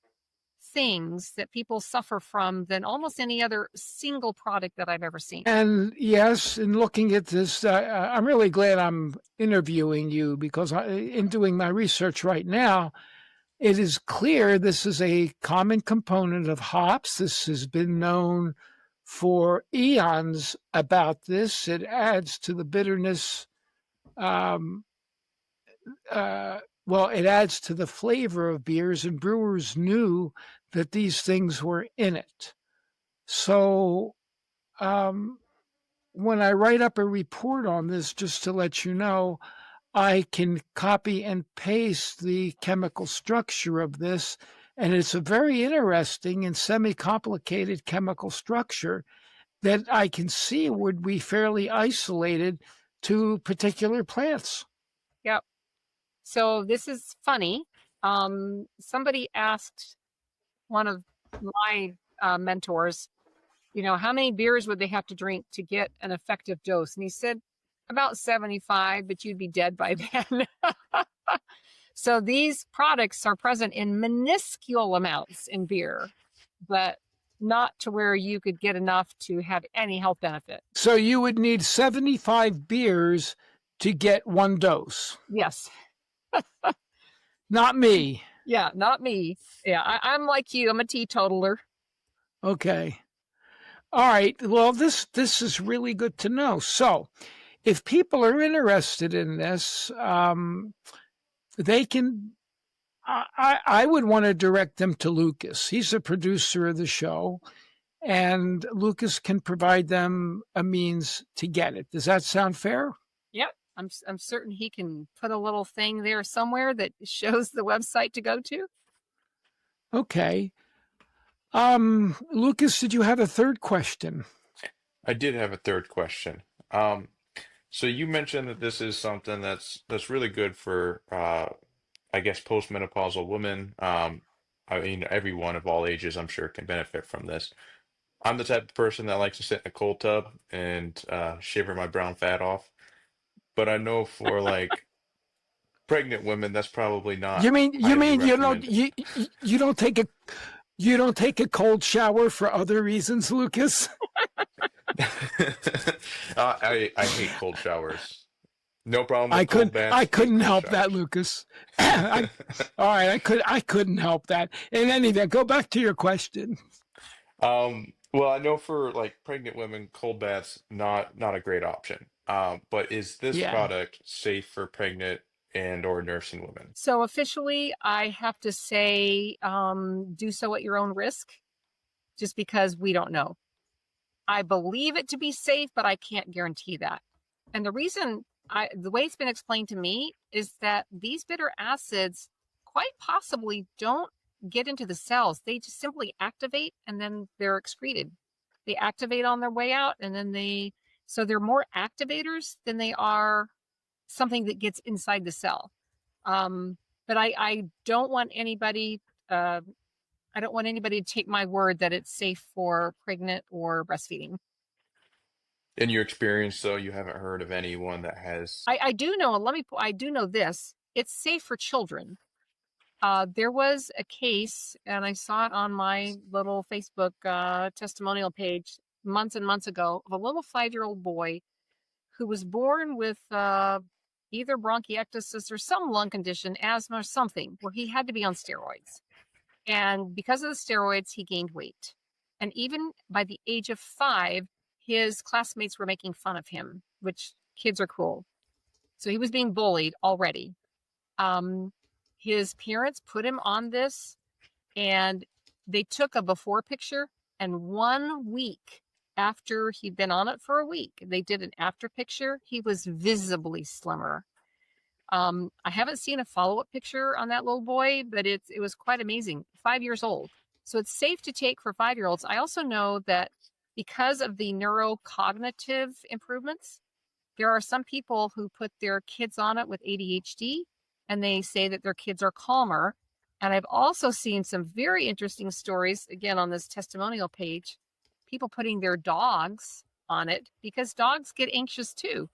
Speaker 3: things that people suffer from than almost any other single product that I've ever seen.
Speaker 2: And yes, in looking at this, I'm really glad I'm interviewing you because in doing my research right now, it is clear this is a common component of hops. This has been known for eons about this. It adds to the bitterness well, it adds to the flavor of beers, and brewers knew that these things were in it. So when I write up a report on this, just to let you know, I can copy and paste the chemical structure of this, and it's a very interesting and semi-complicated chemical structure that I can see would be fairly isolated to particular plants.
Speaker 3: Yep. So this is funny. Somebody asked one of my mentors, how many beers would they have to drink to get an effective dose? And he said, about 75, but you'd be dead by then. So these products are present in minuscule amounts in beer, but not to where you could get enough to have any health benefit.
Speaker 2: So you would need 75 beers to get one dose?
Speaker 3: Yes.
Speaker 2: Not me.
Speaker 3: Yeah, not me. Yeah, I'm like you. I'm a teetotaler.
Speaker 2: Okay. All right. Well, this is really good to know. So if people are interested in this, they can, I would want to direct them to Lucas. He's the producer of the show, and Lucas can provide them a means to get it. Does that sound fair?
Speaker 3: Yep. I'm certain he can put a little thing there somewhere that shows the website to go to.
Speaker 2: Okay. Lucas, did you have a third question?
Speaker 1: I did have a third question. So you mentioned that this is something that's really good for, I guess, postmenopausal women. I mean, everyone of all ages, I'm sure, can benefit from this. I'm the type of person that likes to sit in a cold tub and shiver my brown fat off. But I know for like pregnant women, that's probably not.
Speaker 2: You mean
Speaker 1: recommended.
Speaker 2: you don't take a cold shower for other reasons, Lucas?
Speaker 1: I hate cold showers. No problem with
Speaker 2: I
Speaker 1: cold baths.
Speaker 2: I couldn't help
Speaker 1: showers.
Speaker 2: that, Lucas. All right, I couldn't help that. In any event, go back to your question.
Speaker 1: Well, I know for like pregnant women, cold baths not a great option. But is this product safe for pregnant and or nursing women?
Speaker 3: So officially, I have to say, do so at your own risk, just because we don't know. I believe it to be safe, but I can't guarantee that. And the reason, the way it's been explained to me, is that these bitter acids quite possibly don't get into the cells. They just simply activate and then they're excreted. They activate on their way out, and then so they're more activators than they are something that gets inside the cell. But I don't want anybody, to take my word that it's safe for pregnant or breastfeeding.
Speaker 1: In your experience, though, you haven't heard of anyone that has.
Speaker 3: I do know. I do know this. It's safe for children. There was a case, and I saw it on my little Facebook testimonial page months and months ago, of a little 5-year-old boy who was born with either bronchiectasis or some lung condition, asthma or something, where he had to be on steroids. And because of the steroids, he gained weight. And even by the age of 5, his classmates were making fun of him, which kids are cruel. So he was being bullied already. His parents put him on this, and they took a before picture, and 1 week after he'd been on it for a week, they did an after picture. He was visibly slimmer. I haven't seen a follow-up picture on that little boy, but it was quite amazing. 5 years old. So it's safe to take for 5-year-olds. I also know that because of the neurocognitive improvements, there are some people who put their kids on it with ADHD, and they say that their kids are calmer. And I've also seen some very interesting stories, again, on this testimonial page, people putting their dogs on it because dogs get anxious too.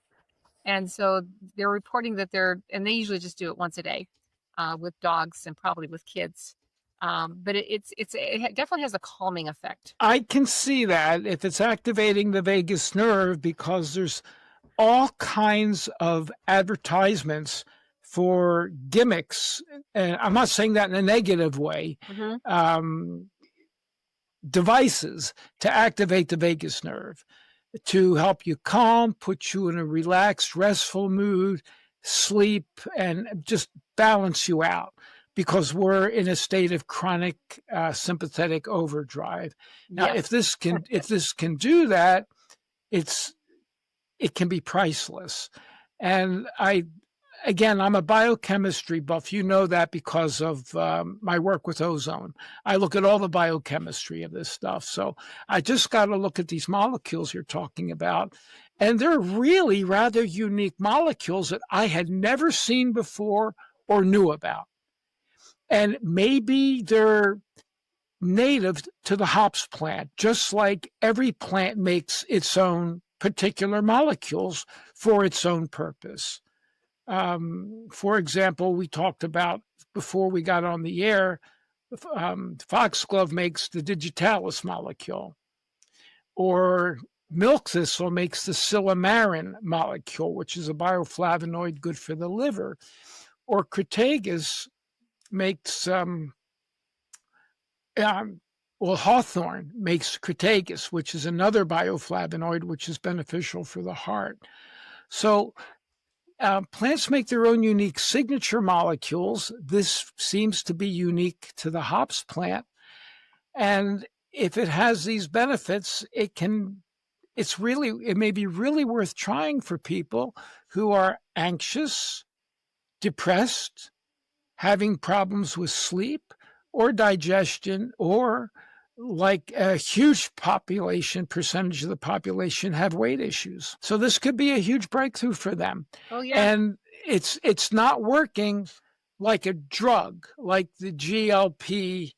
Speaker 3: And so they're reporting that and they usually just do it once a day with dogs and probably with kids. But it definitely has a calming effect.
Speaker 2: I can see that if it's activating the vagus nerve, because there's all kinds of advertisements for gimmicks, and I'm not saying that in a negative way, devices to activate the vagus nerve, to help you calm, put you in a relaxed, restful mood, sleep, and just balance you out, because we're in a state of chronic sympathetic overdrive. Now,
Speaker 3: Yes.
Speaker 2: if this can do that, it can be priceless. And I'm a biochemistry buff. You know that because of my work with ozone. I look at all the biochemistry of this stuff. So I just got to look at these molecules you're talking about. And they're really rather unique molecules that I had never seen before or knew about. And maybe they're native to the hops plant, just like every plant makes its own particular molecules for its own purpose. For example, we talked about before we got on the air, foxglove makes the digitalis molecule, or milk thistle makes the silymarin molecule, which is a bioflavonoid good for the liver, or crataegus makes hawthorn makes crataegus, which is another bioflavonoid, which is beneficial for the heart. So plants make their own unique signature molecules. This seems to be unique to the hops plant. And if it has these benefits, it may be really worth trying for people who are anxious, depressed, having problems with sleep or digestion, or like a huge percentage of the population have weight issues. So this could be a huge breakthrough for them.
Speaker 3: Oh, yeah.
Speaker 2: And it's not working like a drug, like the GLP-1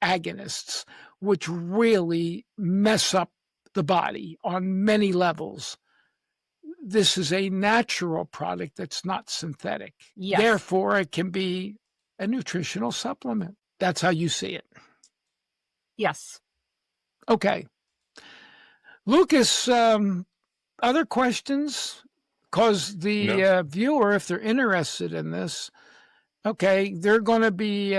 Speaker 2: agonists, which really mess up the body on many levels. This is a natural product that's not synthetic.
Speaker 3: Yes.
Speaker 2: Therefore, it can be a nutritional supplement. That's how you see it.
Speaker 3: Yes.
Speaker 2: Okay. Lucas, other questions? Because the viewer, if they're interested in this, okay, they're going to be...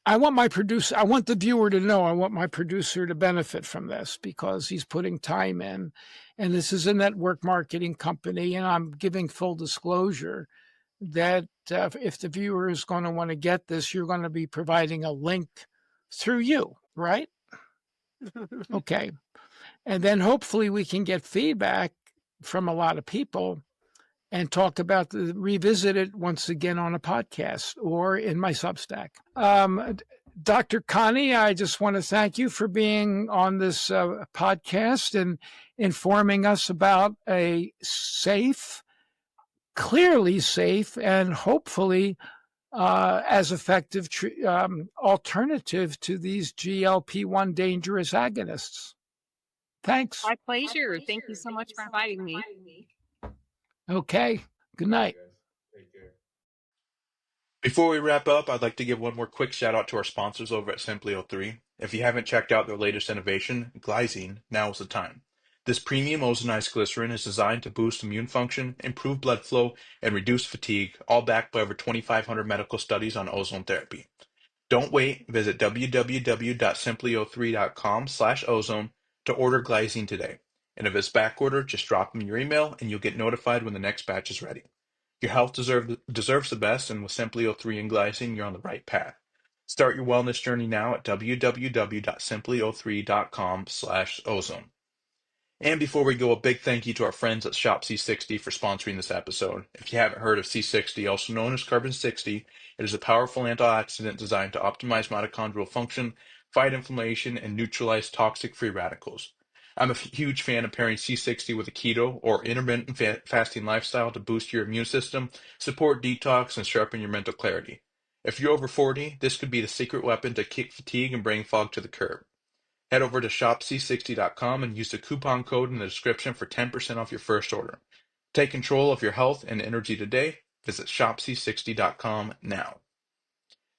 Speaker 2: I want the viewer to know, I want my producer to benefit from this, because he's putting time in, and this is a network marketing company, and I'm giving full disclosure that if the viewer is going to want to get this, you're going to be providing a link through you, right? Okay. And then hopefully we can get feedback from a lot of people and talk about revisit it once again on a podcast or in my Substack. Dr. Connie, I just want to thank you for being on this podcast and informing us about a clearly safe, and hopefully as effective alternative to these GLP-1 dangerous agonists. Thanks.
Speaker 3: My pleasure. Thank you so much for inviting me.
Speaker 2: Okay. Good night.
Speaker 1: Before we wrap up, I'd like to give one more quick shout out to our sponsors over at Simply 03. If you haven't checked out their latest innovation, glycine, now is the time. This premium ozonized glycerin is designed to boost immune function, improve blood flow, and reduce fatigue, all backed by over 2,500 medical studies on ozone therapy. Don't wait. Visit www.simply03.com/ozone to order glycine today. And if it's back ordered, just drop them your email and you'll get notified when the next batch is ready. Your health deserves the best, and with Simply 03 and glycine, you're on the right path. Start your wellness journey now at www.simply03.com/ozone. And before we go, a big thank you to our friends at Shop C60 for sponsoring this episode. If you haven't heard of C60, also known as Carbon 60, it is a powerful antioxidant designed to optimize mitochondrial function, fight inflammation, and neutralize toxic free radicals. I'm a huge fan of pairing C60 with a keto or intermittent fasting lifestyle to boost your immune system, support detox, and sharpen your mental clarity. If you're over 40, this could be the secret weapon to kick fatigue and brain fog to the curb. Head over to shopc60.com and use the coupon code in the description for 10% off your first order. Take control of your health and energy today. Visit shopc60.com now.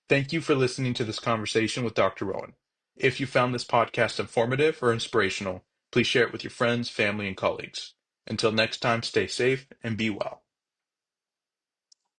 Speaker 1: Thank you for listening to this conversation with Dr. Rowen. If you found this podcast informative or inspirational, please share it with your friends, family, and colleagues. Until next time, stay safe and be well.